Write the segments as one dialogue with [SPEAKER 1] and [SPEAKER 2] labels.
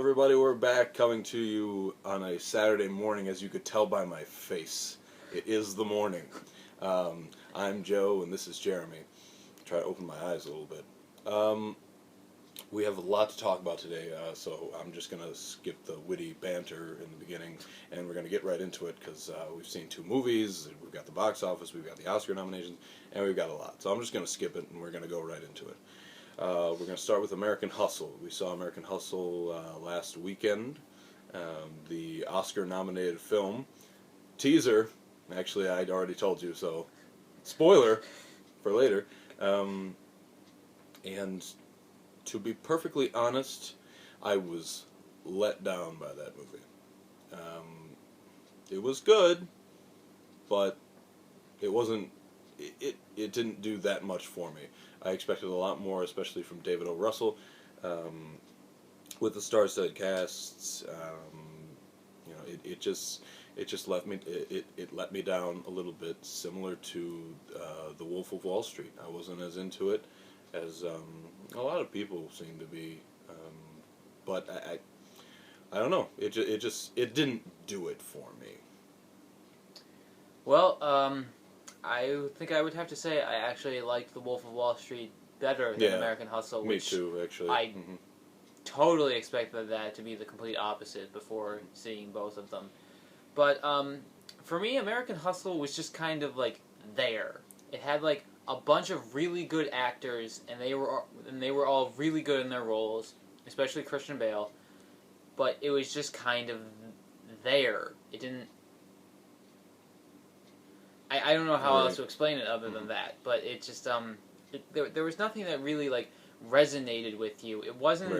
[SPEAKER 1] Everybody, we're back coming to you on a Saturday morning, as you could tell by my face. It is the morning. I'm Joe, and this is Jeremy. Try to open my eyes a little bit. We have a lot to talk about today, so I'm just going to skip the witty banter in the beginning, and we're going to get right into it, because we've seen two movies, we've got the box office, we've got the Oscar nominations, and we've got a lot. So I'm just going to skip it, and we're going to go right into it. We're going to start with American Hustle. We saw American Hustle last weekend. The Oscar-nominated film. Teaser. Actually, I'd already told you, so spoiler for later. And to be perfectly honest, I was let down by that movie. It was good, but it wasn't. It didn't do that much for me. I expected a lot more, especially from David O. Russell, with the star-studded casts. It just left me. It let me down a little bit, similar to The Wolf of Wall Street. I wasn't as into it as a lot of people seem to be, but I don't know. It didn't do it for me.
[SPEAKER 2] Well, I think I would have to say I actually liked The Wolf of Wall Street better than American Hustle.
[SPEAKER 1] Me too, actually.
[SPEAKER 2] I totally expected that to be the complete opposite before seeing both of them. But for me, American Hustle was just kind of like there. It had like a bunch of really good actors, and they were all really good in their roles, especially Christian Bale. But it was just kind of there. It didn't. I don't know how else to explain it other than that, but it just there was nothing that really like resonated with you. It wasn't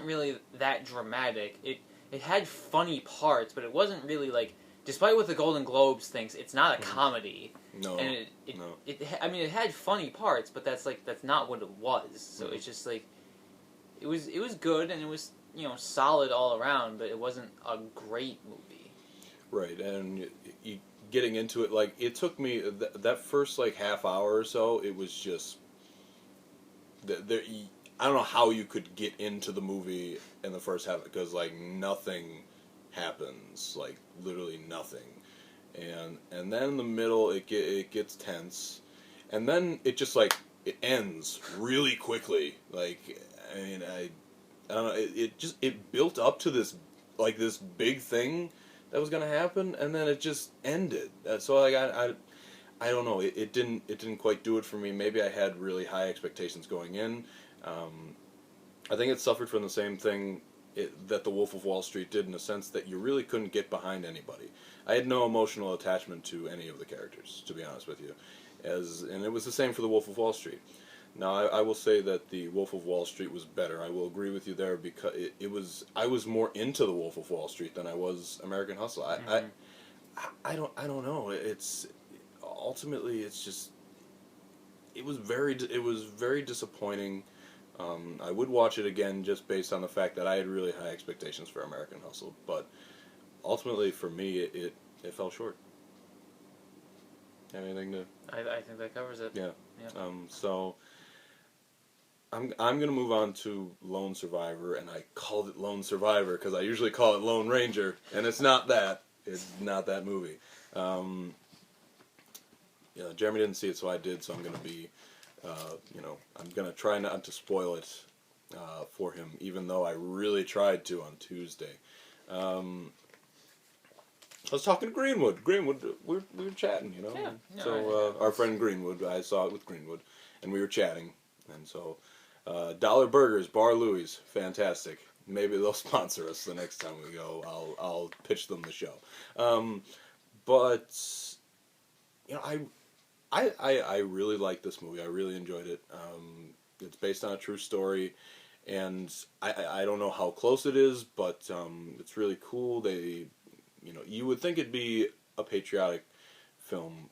[SPEAKER 2] really that dramatic. It had funny parts, but it wasn't really like, despite what the Golden Globes thinks, it's not a comedy.
[SPEAKER 1] No,
[SPEAKER 2] and
[SPEAKER 1] no.
[SPEAKER 2] It had funny parts, but that's not what it was. So it's just like it was good, and it was solid all around, but it wasn't a great movie.
[SPEAKER 1] Right, and getting into it, like, it took me that first like half hour or so. It was just there. I don't know how you could get into the movie in the first half, because like nothing happens, like literally nothing, and then in the middle it gets tense, and then it just like it ends really quickly. Like, I mean, I don't know. It built up to this big thing that was gonna happen, and then it just ended. So like I don't know. It didn't quite do it for me. Maybe I had really high expectations going in. I think it suffered from the same thing that The Wolf of Wall Street did, in the sense that you really couldn't get behind anybody. I had no emotional attachment to any of the characters, to be honest with you, and it was the same for The Wolf of Wall Street. Now, I will say that The Wolf of Wall Street was better. I will agree with you there, because I was more into The Wolf of Wall Street than I was American Hustle. I don't know. It's ultimately, it's just it was very disappointing. I would watch it again just based on the fact that I had really high expectations for American Hustle, but ultimately for me it fell short. Have anything to?
[SPEAKER 2] I think that covers it.
[SPEAKER 1] Yeah. So I'm gonna move on to Lone Survivor, and I called it Lone Survivor because I usually call it Lone Ranger, and it's not that. It's not that movie. Jeremy didn't see it, so I did. So I'm gonna be, I'm gonna try not to spoil it for him, even though I really tried to on Tuesday. I was talking to Greenwood. We were chatting,
[SPEAKER 2] Yeah,
[SPEAKER 1] so our friend Greenwood, I saw it with Greenwood, and we were chatting, and so Dollar Burgers, Bar Louie's, fantastic. Maybe they'll sponsor us the next time we go. I'll pitch them the show. But I really like this movie. I really enjoyed it. It's based on a true story, and I don't know how close it is, but it's really cool. You would think it'd be a patriotic film,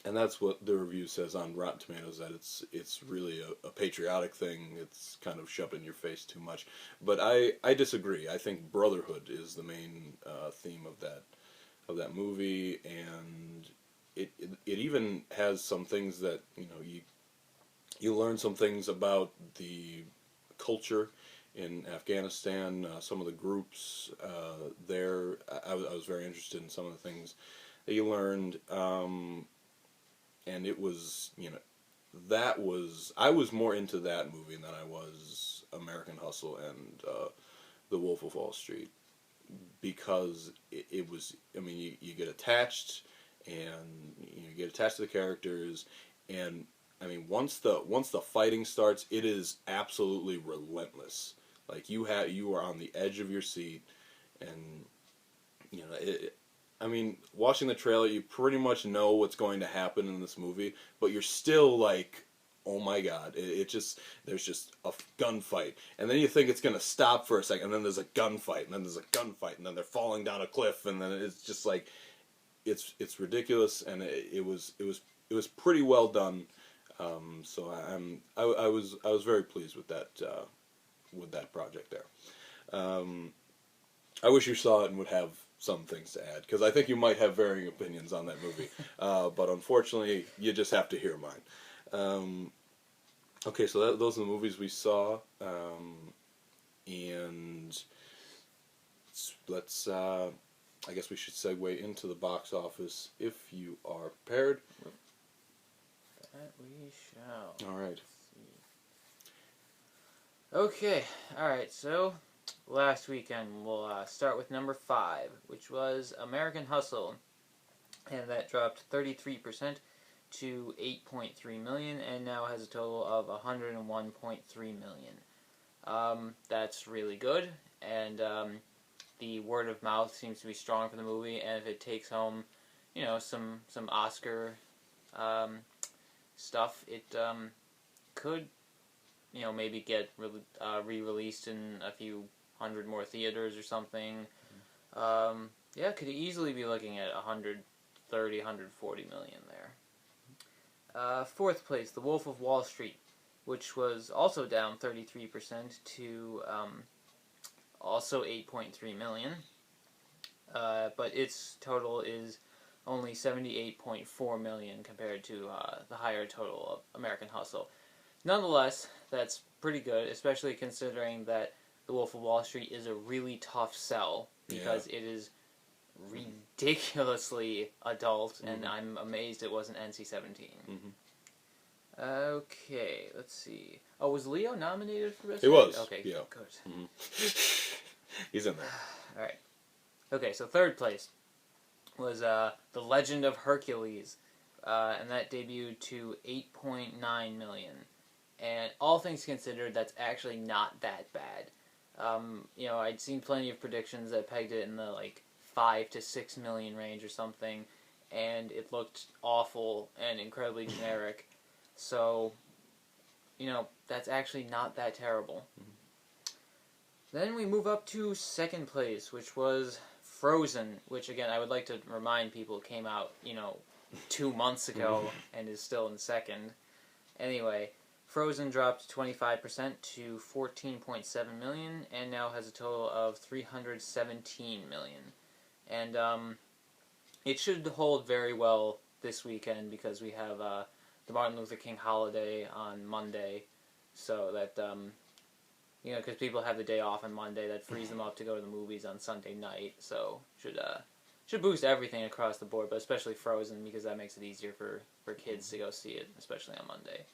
[SPEAKER 1] and that's what the review says on Rotten Tomatoes, that it's really a patriotic thing. It's kind of shoved in your face too much, but I disagree. I think brotherhood is the main theme of that movie, and it even has some things that you learn some things about the culture in Afghanistan. Some of the groups there, I was very interested in some of the things that you learned, and it was, I was more into that movie than I was American Hustle and The Wolf of Wall Street, because it was, I mean, you get attached, and you get attached to the characters, and I mean, once the fighting starts, it is absolutely relentless. Like, you are on the edge of your seat, and I mean, watching the trailer, you pretty much know what's going to happen in this movie, but you're still like, oh my god, there's just a gunfight, and then you think it's gonna stop for a second, and then there's a gunfight, and then there's a gunfight, and then they're falling down a cliff, and then it's just like, it's ridiculous, and it was pretty well done. So I was very pleased with that project there. I wish you saw it and would have some things to add, because I think you might have varying opinions on that movie. But unfortunately, you just have to hear mine. Okay, so those are the movies we saw, and let's. I guess we should segue into the box office if you are prepared.
[SPEAKER 2] That we shall.
[SPEAKER 1] All right.
[SPEAKER 2] Okay, alright, so last weekend we'll start with number 5, which was American Hustle, and that dropped 33% to 8.3 million, and now has a total of 101.3 million. That's really good, and the word of mouth seems to be strong for the movie, and if it takes home, some Oscar stuff, it could, maybe get re-released in a few hundred more theaters or something. Could easily be looking at 130, 140 million there. Fourth place, The Wolf of Wall Street, which was also down 33% to also 8.3 million. But its total is only 78.4 million compared to the higher total of American Hustle. Nonetheless, that's pretty good, especially considering that The Wolf of Wall Street is a really tough sell, because it is ridiculously adult, and I'm amazed it wasn't NC-17. Okay, let's see. Oh, was Leo nominated for Best
[SPEAKER 1] He was.
[SPEAKER 2] Okay,
[SPEAKER 1] yeah.
[SPEAKER 2] Good.
[SPEAKER 1] He's in there.
[SPEAKER 2] Alright. Okay, so third place was The Legend of Hercules, and that debuted to 8.9 million. And all things considered, that's actually not that bad. I'd seen plenty of predictions that pegged it in the 5 to 6 million range or something, and it looked awful and incredibly generic. So, that's actually not that terrible. Then we move up to second place, which was Frozen, which again I would like to remind people came out 2 months ago and is still in second. Anyway, Frozen dropped 25% to 14.7 million, and now has a total of 317 million. And it should hold very well this weekend, because we have the Martin Luther King holiday on Monday, so that because people have the day off on Monday, that frees them up to go to the movies on Sunday night. So should boost everything across the board, but especially Frozen, because that makes it easier for kids to go see it, especially on Monday.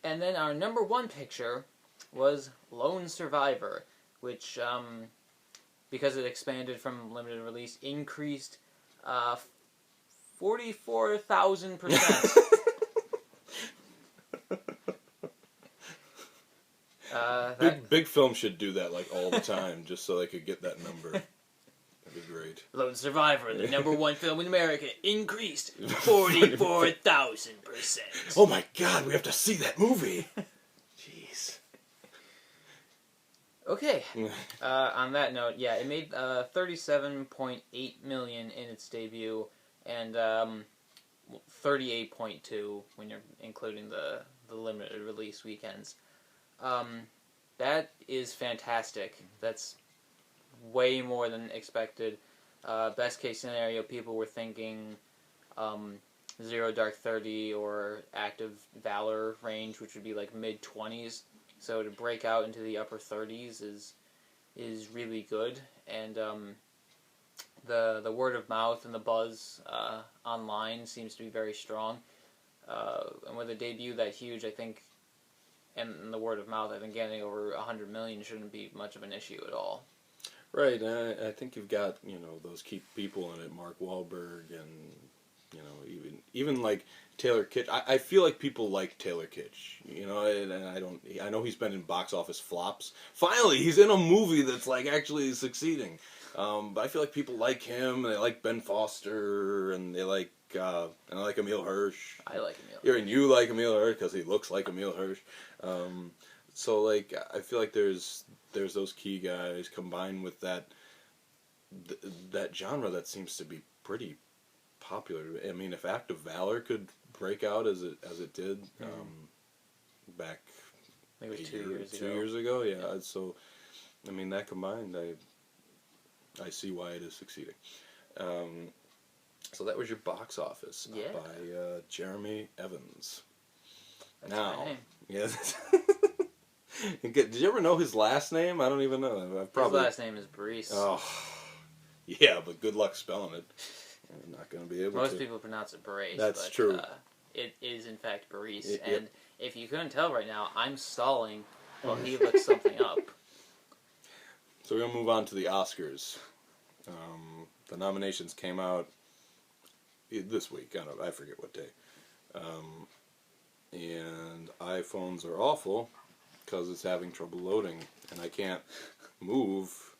[SPEAKER 2] And then our number 1 picture was Lone Survivor, which, because it expanded from limited release, increased 44,000%.
[SPEAKER 1] Big film should do that all the time, just so they could get that number. That'd be great.
[SPEAKER 2] Lone Survivor, the number 1 film in America, increased 44,000%.
[SPEAKER 1] Oh my god, we have to see that movie! Jeez.
[SPEAKER 2] Okay. On that note, it made 37.8 million in its debut, and 38.2 when you're including the limited release weekends. That is fantastic. That's way more than expected. Best case scenario, people were thinking Zero Dark 30 or Active Valor range, which would be mid-20s. So to break out into the upper 30s is really good, and the word of mouth and the buzz online seems to be very strong. And with a debut that huge, I think, and the word of mouth, I think getting over 100 million shouldn't be much of an issue at all.
[SPEAKER 1] Right, and I think you've got, those key people in it, Mark Wahlberg, and even like Taylor Kitsch. I feel like people like Taylor Kitsch, and I know he's been in box office flops. Finally, he's in a movie that's like actually succeeding. But I feel like people like him, and they like Ben Foster, and they like Emile Hirsch.
[SPEAKER 2] I like Emile.
[SPEAKER 1] And you like Emile Hirsch because he looks like Emile Hirsch. So like I feel like there's those key guys combined with that genre that seems to be pretty popular. I mean, if Act of Valor could break out as it did back
[SPEAKER 2] maybe 2
[SPEAKER 1] years ago, yeah. So I mean, that combined, I see why it is succeeding. So that was your box office by Jeremy Evans.
[SPEAKER 2] That's my name.
[SPEAKER 1] Yes. Did you ever know his last name? I don't even know.
[SPEAKER 2] His last name is Bareece.
[SPEAKER 1] Oh, yeah, but good luck spelling it. I'm not going to be able to.
[SPEAKER 2] Most people pronounce it Bareece.
[SPEAKER 1] That's
[SPEAKER 2] but,
[SPEAKER 1] true.
[SPEAKER 2] It is, in fact, Bareece.
[SPEAKER 1] Yep.
[SPEAKER 2] And if you couldn't tell right now, I'm stalling while he looks something up.
[SPEAKER 1] So we're going to move on to the Oscars. The nominations came out this week. I forget what day. And iPhones are awful because it's having trouble loading, and I can't move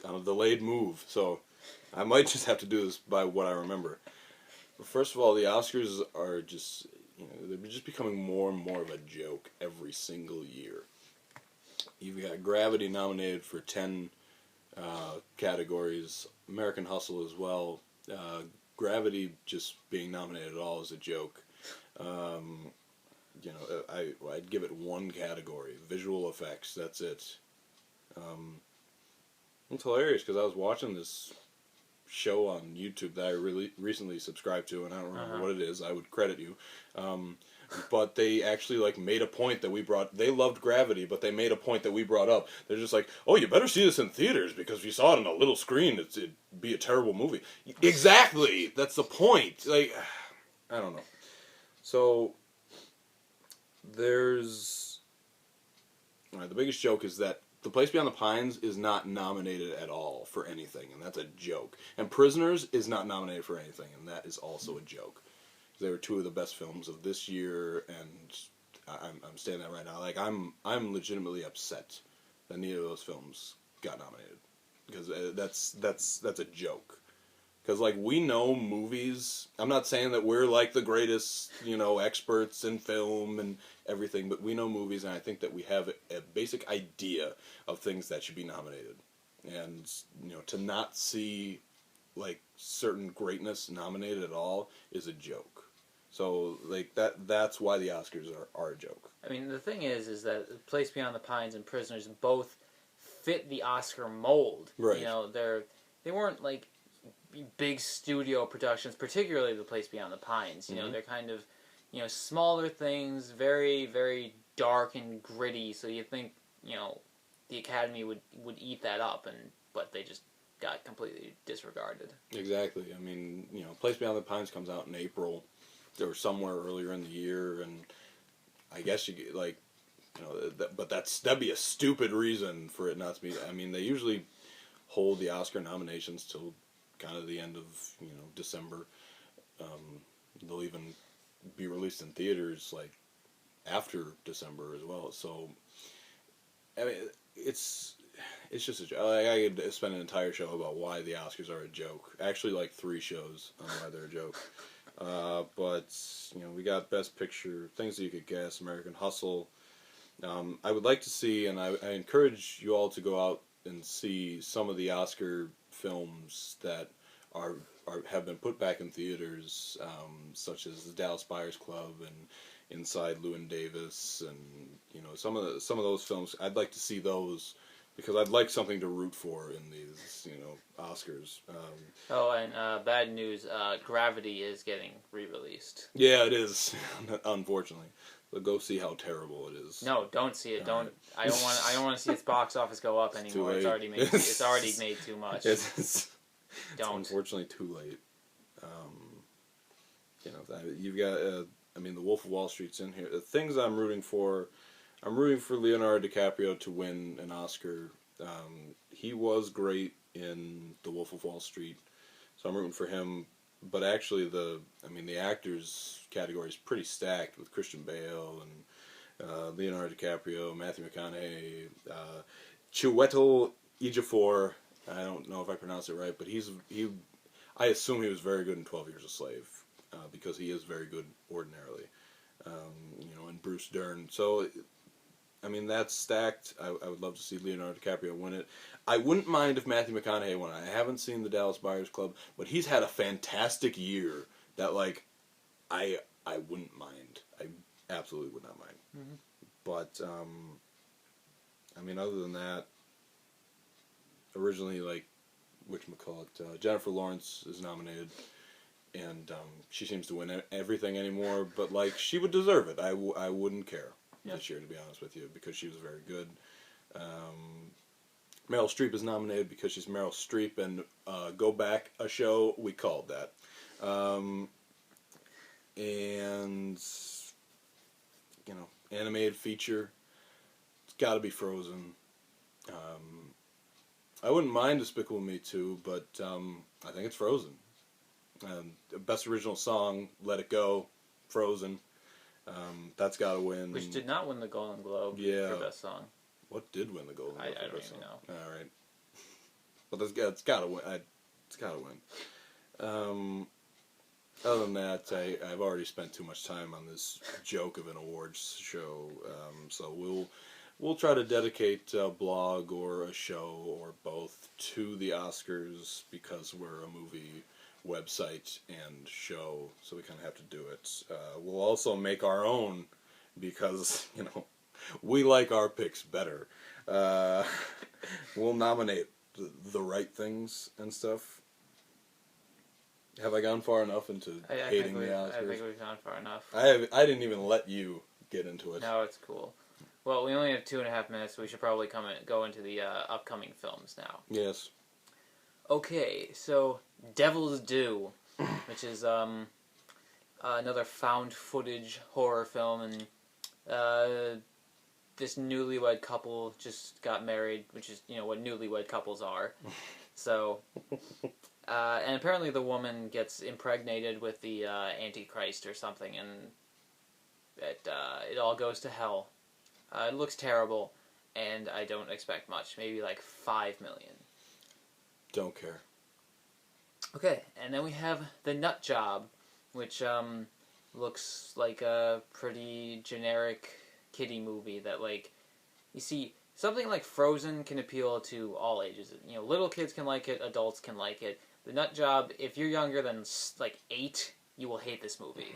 [SPEAKER 1] on a delayed move. So I might just have to do this by what I remember. But first of all, the Oscars are just, they're just becoming more and more of a joke every single year. You've got Gravity nominated for 10 categories, American Hustle as well. Gravity just being nominated at all is a joke. I'd give it one category, visual effects. That's it. It's hilarious because I was watching this show on YouTube that I really recently subscribed to, and I don't remember what it is. I would credit you. But they actually made a point that we brought. They loved Gravity, but they made a point that we brought up. They're just like, "Oh, you better see this in theaters because if you saw it on a little screen, it'd be a terrible movie." Exactly, that's the point. I don't know. So there's the biggest joke is that The Place Beyond the Pines is not nominated at all for anything, and that's a joke. And Prisoners is not nominated for anything, and that is also a joke. They were two of the best films of this year, and I'm saying that right now. I'm legitimately upset that neither of those films got nominated because that's a joke. Because we know movies. I'm not saying that we're the greatest experts in film and everything, but we know movies, and I think that we have a basic idea of things that should be nominated, and to not see certain greatness nominated at all is a joke. So that's why the Oscars are a joke.
[SPEAKER 2] I mean, the thing is that Place Beyond the Pines and Prisoners both fit the Oscar mold.
[SPEAKER 1] Right.
[SPEAKER 2] They weren't big studio productions, particularly The Place Beyond the Pines. They're kind of smaller things, very, very dark and gritty. So you think the Academy would eat that up, but they just got completely disregarded.
[SPEAKER 1] Exactly. I mean, Place Beyond the Pines comes out in April. Or somewhere earlier in the year, and I guess you get but that'd be a stupid reason for it not to be. I mean, they usually hold the Oscar nominations till kind of the end of December. They'll even be released in theaters after December as well. So I mean, it's just a joke. I could spend an entire show about why the Oscars are a joke. Actually, 3 shows on why they're a joke. But we got Best Picture, things that you could guess, American Hustle. I would like to see, and I encourage you all to go out and see some of the Oscar films that have been put back in theaters, such as the Dallas Buyers Club and Inside Llewyn Davis, and some of those films. I'd like to see those because I'd like something to root for in these Oscars.
[SPEAKER 2] And bad news, Gravity is getting re-released.
[SPEAKER 1] Yeah, it is, unfortunately. So go see how terrible it is.
[SPEAKER 2] No, don't see it.
[SPEAKER 1] All
[SPEAKER 2] Don't. I don't want. I don't want to see its box office go up
[SPEAKER 1] It's too
[SPEAKER 2] anymore. It's
[SPEAKER 1] late.
[SPEAKER 2] already made. It's already made too much.
[SPEAKER 1] It's
[SPEAKER 2] Don't.
[SPEAKER 1] unfortunately too late. You've got. I mean, The Wolf of Wall Street's in here. The things I'm rooting for. I'm rooting for Leonardo DiCaprio to win an Oscar. He was great in The Wolf of Wall Street, so I'm rooting for him. But actually, the actors category is pretty stacked with Christian Bale and Leonardo DiCaprio, Matthew McConaughey, Chiwetel Ejiofor. I don't know if I pronounced it right, but I assume he was very good in 12 Years a Slave because he is very good ordinarily. And Bruce Dern. So, I mean, that's stacked. I would love to see Leonardo DiCaprio win it. I wouldn't mind if Matthew McConaughey won it. I haven't seen the Dallas Buyers Club, but he's had a fantastic year that, like, I wouldn't mind. I absolutely would not mind.
[SPEAKER 2] Mm-hmm.
[SPEAKER 1] But, I mean, other than that, originally, like, whatchamacallit, Jennifer Lawrence is nominated, and she seems to win everything anymore, but, like, she would deserve it. I wouldn't care this year, to be honest with you, because she was very good. Meryl Streep is nominated because she's Meryl Streep, and Go Back a show, we called that. And, animated feature, it's got to be Frozen. I wouldn't mind Despicable Me 2, but I think it's Frozen. Best original song, Let It Go, Frozen. That's got to win.
[SPEAKER 2] Which did not win the Golden Globe for Best Song.
[SPEAKER 1] What did win the Golden Globe?
[SPEAKER 2] I don't even know.
[SPEAKER 1] All right, but it's got to win. It's got to win. Other than that, I've already spent too much time on this joke of an awards show. So we'll try to dedicate a blog or a show or both to the Oscars because we're a movie website and show, so we kind of have to do it. We'll also make our own because we like our picks better. We'll nominate the right things and stuff. Have I gone far enough into hating the Oscars?
[SPEAKER 2] I think we've gone far enough.
[SPEAKER 1] I didn't even let you get into it.
[SPEAKER 2] No, it's cool. Well, we only have 2.5 minutes, so we should probably go into the upcoming films now.
[SPEAKER 1] Yes.
[SPEAKER 2] Okay, so Devil's Due, which is another found footage horror film, and this newlywed couple just got married, which is what newlywed couples are. So, and apparently the woman gets impregnated with the Antichrist or something, and it all goes to hell. It looks terrible, and I don't expect much. Maybe like $5 million.
[SPEAKER 1] Don't care.
[SPEAKER 2] Okay, and then we have The Nut Job, which looks like a pretty generic kiddie movie that, like, you see, something like Frozen can appeal to all ages. Little kids can like it, adults can like it. The Nut Job, if you're younger than, like, 8, you will hate this movie.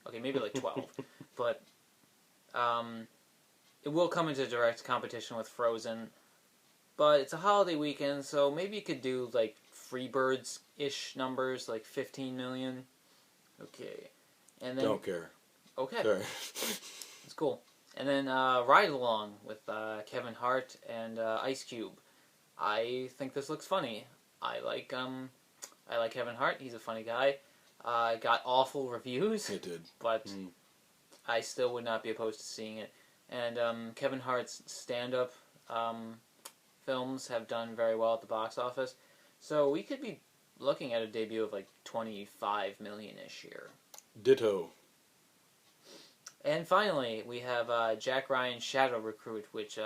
[SPEAKER 2] Okay, maybe like 12. But it will come into direct competition with Frozen. But it's a holiday weekend, so maybe you could do, like, Freebirds-ish numbers, like 15 million. Okay. And then,
[SPEAKER 1] don't care.
[SPEAKER 2] Okay.
[SPEAKER 1] Sorry.
[SPEAKER 2] It's cool. And then Ride Along with Kevin Hart and Ice Cube. I think this looks funny. I like Kevin Hart. He's a funny guy. Got awful reviews.
[SPEAKER 1] It did.
[SPEAKER 2] But I still would not be opposed to seeing it. And Kevin Hart's stand-up films have done very well at the box office. So we could be looking at a debut of like 25 million-ish here.
[SPEAKER 1] Ditto.
[SPEAKER 2] And finally, we have Jack Ryan's Shadow Recruit, which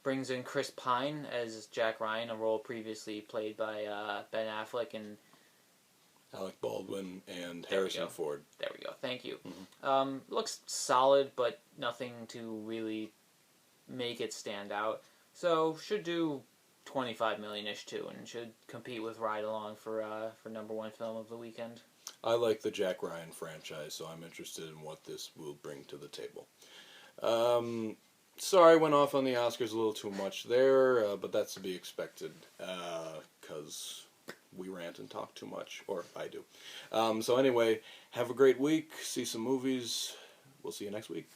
[SPEAKER 2] brings in Chris Pine as Jack Ryan, a role previously played by Ben Affleck and
[SPEAKER 1] Alec Baldwin and Harrison Ford.
[SPEAKER 2] There we go. Thank you.
[SPEAKER 1] Mm-hmm.
[SPEAKER 2] Looks solid, but nothing to really make it stand out. So should do 25 million-ish too, and should compete with Ride Along for number one film of the weekend.
[SPEAKER 1] I like the Jack Ryan franchise, so I'm interested in what this will bring to the table. Sorry, I went off on the Oscars a little too much there, but that's to be expected, because we rant and talk too much, or I do. So anyway, have a great week, see some movies, we'll see you next week.